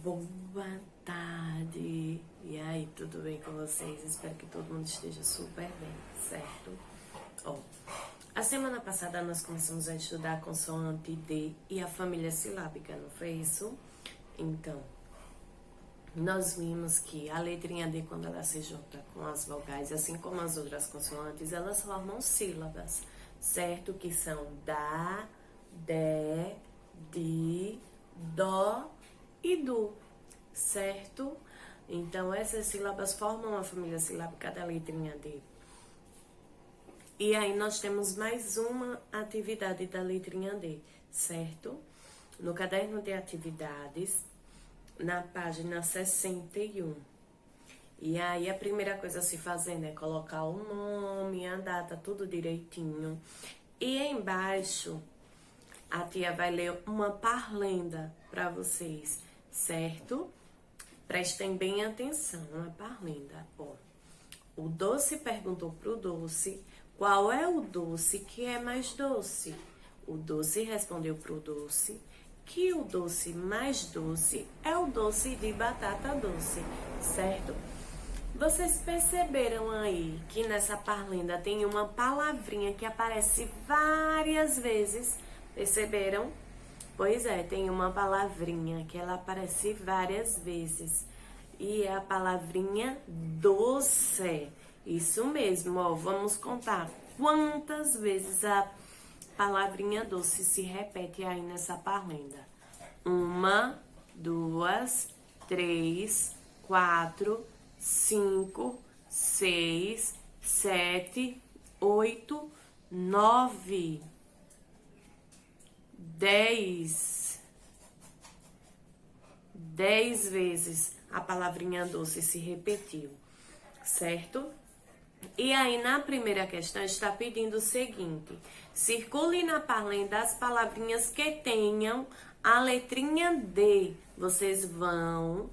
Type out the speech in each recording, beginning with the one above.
Boa tarde! E aí, tudo bem com vocês? Espero que todo mundo esteja super bem, certo? Ó, a semana passada nós começamos a estudar a consoante D e a família silábica, não foi isso? Então, nós vimos que a letrinha D, quando ela se junta com as vogais, assim como as outras consoantes, elas formam sílabas, certo? Que são da, de, di, dó e du, certo? Então, essas sílabas formam a família silábica da letrinha D. E aí, nós temos mais uma atividade da letrinha D, certo? No caderno de atividades, na página 61. E aí, a primeira coisa a se fazer, né? Colocar o nome, a data, tudo direitinho. E embaixo, a tia vai ler uma parlenda para vocês, certo? Prestem bem atenção, uma parlenda. Ó, o doce perguntou pro doce qual é o doce que é mais doce. O doce respondeu pro doce que o doce mais doce é o doce de batata doce, certo? Vocês perceberam aí que nessa parlenda tem uma palavrinha que aparece várias vezes? Perceberam? Pois é, tem uma palavrinha que ela aparece várias vezes. E é a palavrinha doce. Isso mesmo, ó. Vamos contar quantas vezes a palavrinha doce se repete aí nessa parlenda. 1, 2, 3, 4, 5, 6, 7, 8, 9, 10. 10 vezes a palavrinha doce se repetiu, certo? E aí, na primeira questão, está pedindo o seguinte: circule na parlenda as palavrinhas que tenham a letrinha D. Vocês vão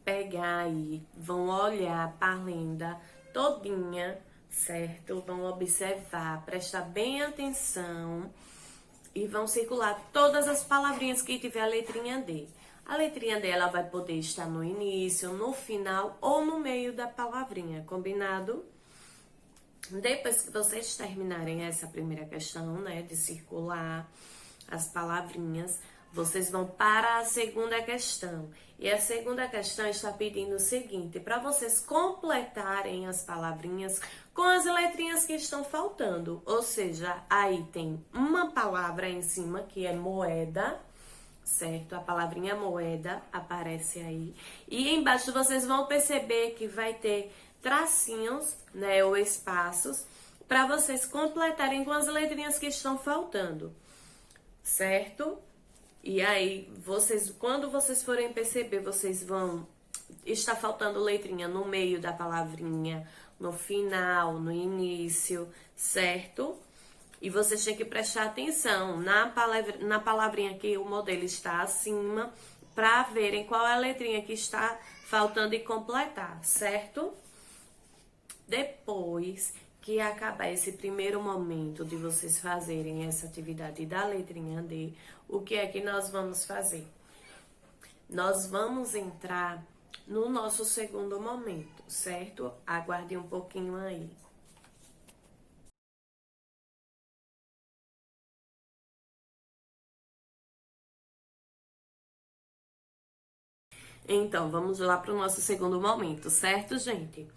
pegar aí, vão olhar a parlenda todinha, certo? Vão observar, prestar bem atenção e vão circular todas as palavrinhas que tiver a letrinha D. A letrinha D, ela vai poder estar no início, no final ou no meio da palavrinha, combinado? Depois que vocês terminarem essa primeira questão, né, de circular as palavrinhas, vocês vão para a segunda questão. E a segunda questão está pedindo o seguinte: para vocês completarem as palavrinhas com as letrinhas que estão faltando. Ou seja, aí tem uma palavra em cima que é moeda, certo? A palavrinha moeda aparece aí. E embaixo vocês vão perceber que vai ter tracinhos, né, ou espaços, para vocês completarem com as letrinhas que estão faltando, certo? E aí, quando vocês forem perceber, vocês vão estar faltando letrinha no meio da palavrinha, no final, no início, certo? E vocês têm que prestar atenção na palavrinha que o modelo está acima, para verem qual é a letrinha que está faltando e completar, certo? Depois que acabar esse primeiro momento de vocês fazerem essa atividade da letrinha D, o que é que nós vamos fazer? Nós vamos entrar no nosso segundo momento, certo? Aguarde um pouquinho aí. Então, vamos lá para o nosso segundo momento, certo, gente?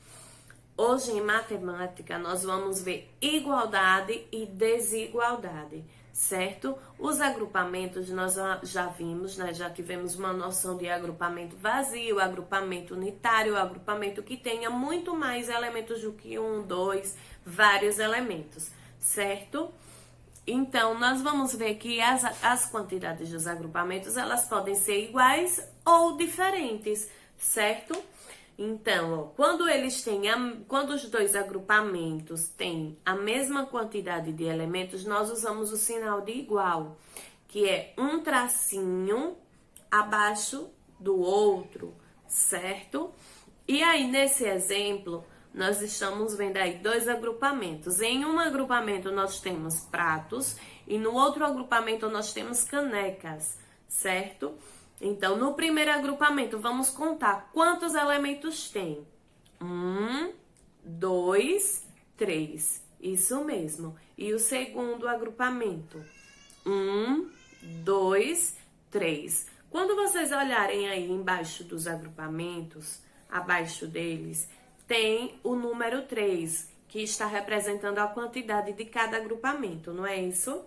Hoje, em matemática, nós vamos ver igualdade e desigualdade, certo? Os agrupamentos nós já vimos, né? Já tivemos uma noção de agrupamento vazio, agrupamento unitário, agrupamento que tenha muito mais elementos do que um, dois, vários elementos, certo? Então, nós vamos ver que as quantidades dos agrupamentos, elas podem ser iguais ou diferentes, certo? Então, ó, quando os dois agrupamentos têm a mesma quantidade de elementos, nós usamos o sinal de igual, que é um tracinho abaixo do outro, certo? E aí, nesse exemplo, nós estamos vendo aí dois agrupamentos. Em um agrupamento nós temos pratos e no outro agrupamento nós temos canecas, certo? Então, no primeiro agrupamento, vamos contar quantos elementos tem. 1, 2, 3. Isso mesmo. E o segundo agrupamento. 1, 2, 3. Quando vocês olharem aí embaixo dos agrupamentos, abaixo deles, tem o número 3, que está representando a quantidade de cada agrupamento, não é isso?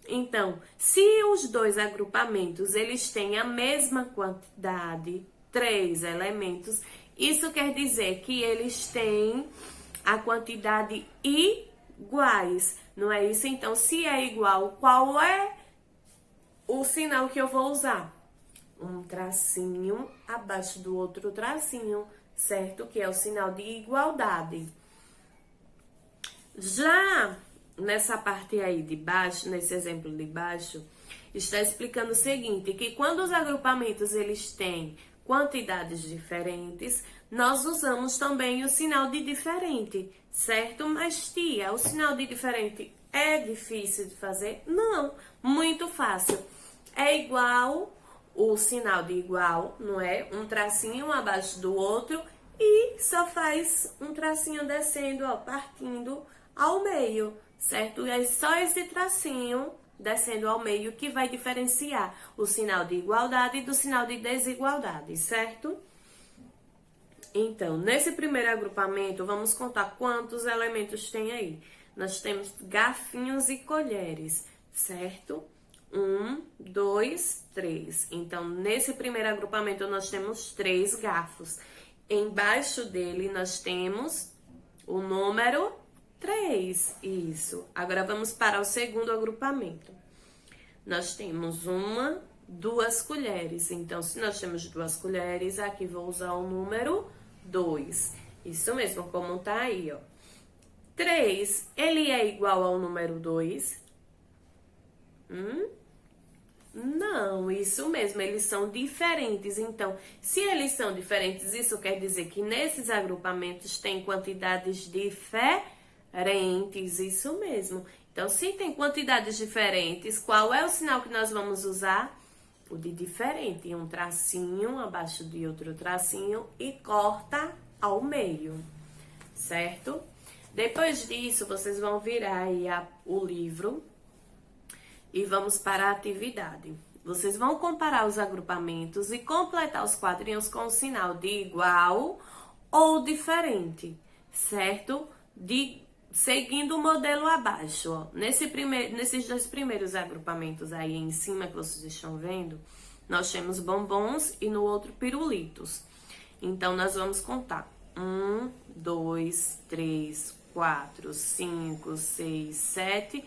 Então, se os dois agrupamentos eles têm a mesma quantidade, 3 elementos, isso quer dizer que eles têm a quantidade iguais, não é isso? Então, se é igual, qual é o sinal que eu vou usar? Um tracinho abaixo do outro tracinho, certo? Que é o sinal de igualdade. Já nessa parte aí de baixo, nesse exemplo de baixo, está explicando o seguinte, que quando os agrupamentos eles têm quantidades diferentes, nós usamos também o sinal de diferente, certo? Mas, tia, o sinal de diferente é difícil de fazer? Não, muito fácil. É igual, o sinal de igual, não é? Um tracinho abaixo do outro e só faz um tracinho descendo, ó, partindo ao meio, certo? É só esse tracinho descendo ao meio que vai diferenciar o sinal de igualdade do sinal de desigualdade, certo? Então, nesse primeiro agrupamento, vamos contar quantos elementos tem aí. Nós temos garfinhos e colheres, certo? 1, 2, 3. Então, nesse primeiro agrupamento, nós temos 3 garfos. Embaixo dele, nós temos o número 3. Isso. Agora, vamos para o segundo agrupamento. Nós temos 1, 2 colheres. Então, se nós temos 2 colheres, aqui vou usar o número 2. Isso mesmo, como tá aí, ó. 3, ele é igual ao número 2? Não, isso mesmo, eles são diferentes. Então, se eles são diferentes, isso quer dizer que nesses agrupamentos tem quantidades diferentes, isso mesmo. Então, se tem quantidades diferentes, qual é o sinal que nós vamos usar? O de diferente, um tracinho abaixo de outro tracinho e corta ao meio, certo? Depois disso, vocês vão virar aí o livro e vamos para a atividade. Vocês vão comparar os agrupamentos e completar os quadrinhos com o sinal de igual ou diferente, certo? Seguindo o modelo abaixo, ó. Nesses dois primeiros agrupamentos aí em cima que vocês estão vendo, nós temos bombons e no outro pirulitos. Então, nós vamos contar. 1, 2, 3, 4, 5, 6, 7,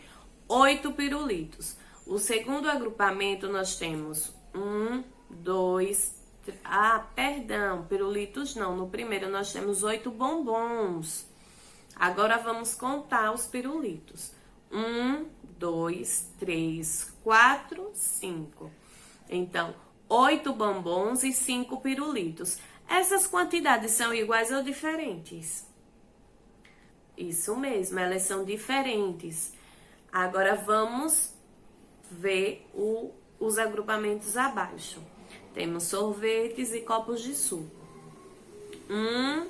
8 pirulitos. O segundo agrupamento nós temos 1, 2, 3... perdão, pirulitos não. No primeiro nós temos 8 bombons. Agora vamos contar os pirulitos. 1, 2, 3, 4, 5. Então, 8 bombons e 5 pirulitos. Essas quantidades são iguais ou diferentes? Isso mesmo, elas são diferentes. Agora vamos ver os agrupamentos abaixo. Temos sorvetes e copos de suco. 1,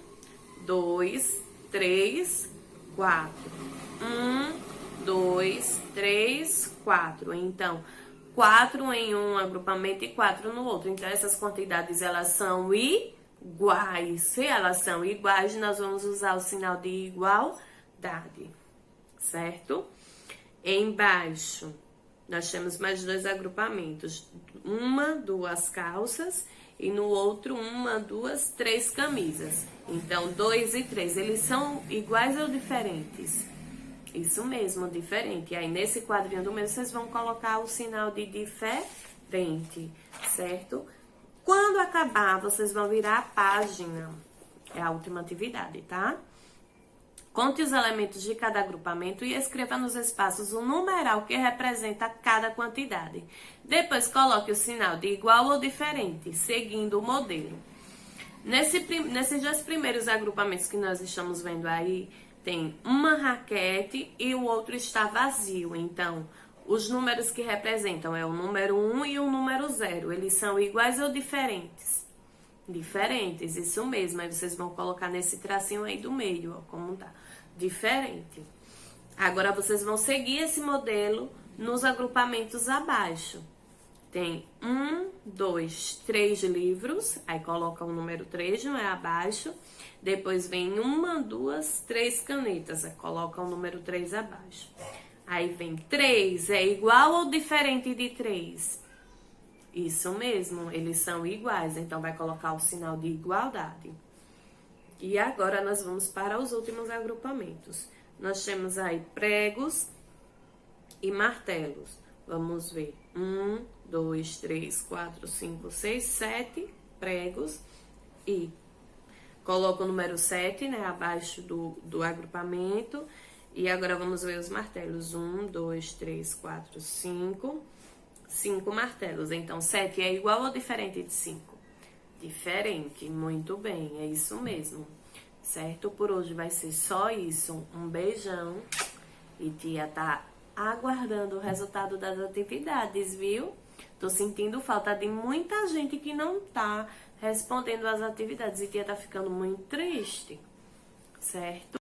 2, 3, 4. 1, 2, 3, 4. Então, 4 em um agrupamento e 4 no outro. Então, essas quantidades, elas são iguais. Se elas são iguais, nós vamos usar o sinal de igualdade, certo? Embaixo, nós temos mais 2 agrupamentos. 1, 2 calças e no outro 1, 2, 3 camisas. Então, 2 e 3, eles são iguais ou diferentes? Isso mesmo, diferente. E aí, nesse quadrinho do meio, vocês vão colocar o sinal de diferente, certo? Quando acabar, vocês vão virar a página. É a última atividade, tá? Conte os elementos de cada agrupamento e escreva nos espaços o numeral que representa cada quantidade. Depois, coloque o sinal de igual ou diferente, seguindo o modelo. Nesses 2 primeiros agrupamentos que nós estamos vendo aí, tem uma raquete e o outro está vazio. Então, Os números que representam é o número 1 e o número 0. Eles são iguais ou diferentes? Diferentes, isso mesmo. Aí vocês vão colocar nesse tracinho aí do meio, ó, como tá. Diferente. Agora vocês vão seguir esse modelo nos agrupamentos abaixo. Tem 1, 2, 3 livros, aí coloca o número 3, não é abaixo. Depois vem 1, 2, 3 canetas, aí coloca o número 3 abaixo. Aí vem 3, é igual ou diferente de 3? Isso mesmo, eles são iguais, então vai colocar o sinal de igualdade. E agora nós vamos para os últimos agrupamentos. Nós temos aí pregos e martelos. Vamos ver. 1, 2, 3, 4, 5, 6, 7 pregos e coloco o número 7, né, abaixo do agrupamento. E agora vamos ver os martelos. 1, 2, 3, 4, 5. 5 martelos. Então, 7 é igual ou diferente de 5? Diferente. Muito bem, é isso mesmo. Certo? Por hoje vai ser só isso. Um beijão. E tia tá aguardando o resultado das atividades, viu? Tô sentindo falta de muita gente que não tá respondendo às atividades. E tia tá ficando muito triste. Certo?